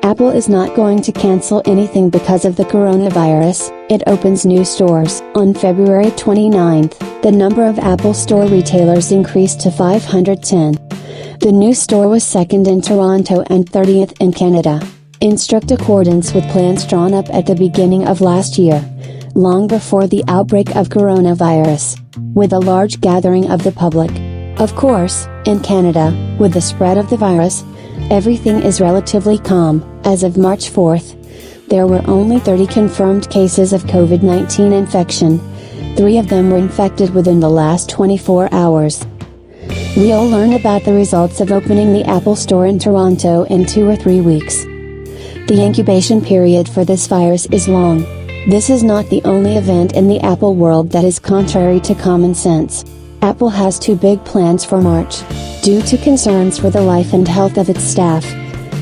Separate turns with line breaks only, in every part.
Apple is not going to cancel anything because of the coronavirus. It opens new stores. On February 29th, the number of Apple Store retailers increased to 510. The new store was second in Toronto and 30th in Canada, in strict accordance with plans drawn up at the beginning of last year, long before the outbreak of coronavirus, with a large gathering of the public. Of course, in Canada, with the spread of the virus, everything is relatively calm. As of March 4th, there were only 30 confirmed cases of COVID-19 infection. 3 of them were infected within the last 24 hours. We'll learn about the results of opening the Apple Store in Toronto in 2 or 3 weeks. The incubation period for this virus is long. This is not the only event in the Apple world that is contrary to common sense. Apple has 2 big plans for March, due to concerns for the life and health of its staff.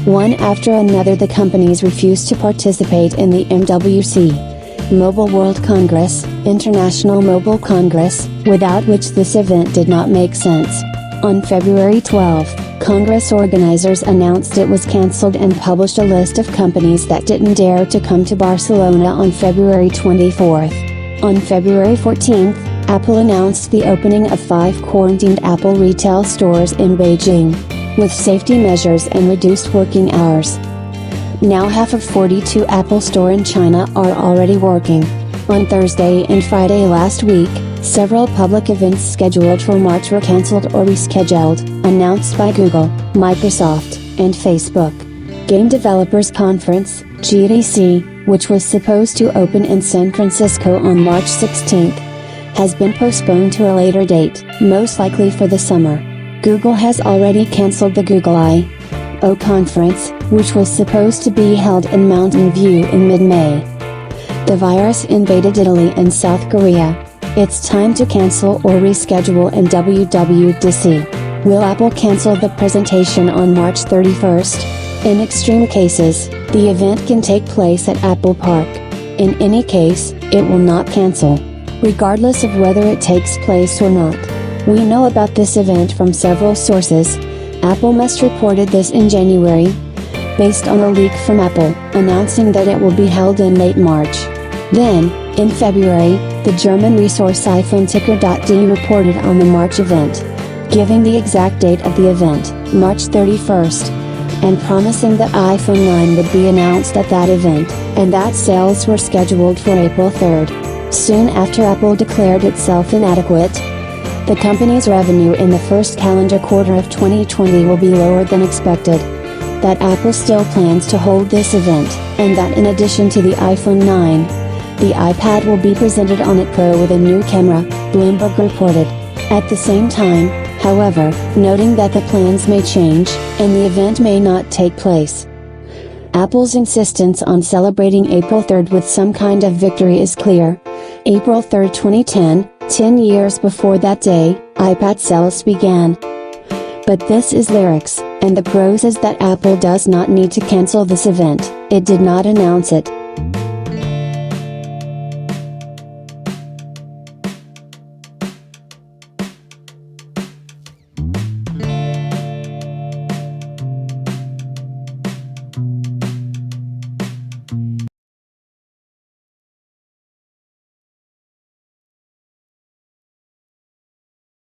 One after another, the companies refuse to participate in the MWC, Mobile World Congress, International Mobile Congress, without which this event did not make sense. On February 12, Congress organizers announced it was cancelled and published a list of companies that didn't dare to come to Barcelona on February 24th. On February 14th, Apple announced the opening of 5 quarantined Apple retail stores in Beijing, with safety measures and reduced working hours. Now half of 42 Apple Store in China are already working. On Thursday and Friday last week, several public events scheduled for March were cancelled or rescheduled, announced by Google, Microsoft, and Facebook. Game Developers Conference, GDC, which was supposed to open in San Francisco on March 16th, has been postponed to a later date, most likely for the summer. Google has already cancelled the Google I/O conference, which was supposed to be held in Mountain View in mid-May. The virus invaded Italy and South Korea. It's time to cancel or reschedule in WWDC. Will Apple cancel the presentation on March 31st? In extreme cases, the event can take place at Apple Park. In any case, it will not cancel, regardless of whether it takes place or not. We know about this event from several sources. Apple must reported this in January, based on a leak from Apple, announcing that it will be held in late March. Then, in February, the German resource iPhone-Ticker.de reported on the March event, giving the exact date of the event, March 31st, and promising that iPhone 9 would be announced at that event, and that sales were scheduled for April 3rd. Soon after Apple declared itself inadequate, the company's revenue in the first calendar quarter of 2020 will be lower than expected. That Apple still plans to hold this event, and that in addition to the iPhone 9, the iPad will be presented on it Pro with a new camera, Bloomberg reported. At the same time, however, noting that the plans may change, and the event may not take place. Apple's insistence on celebrating April 3rd with some kind of victory is clear. April 3rd 2010, 10 years before that day, iPad sales began. But this is lyrics, and the prose is that Apple does not need to cancel this event. It did not announce it.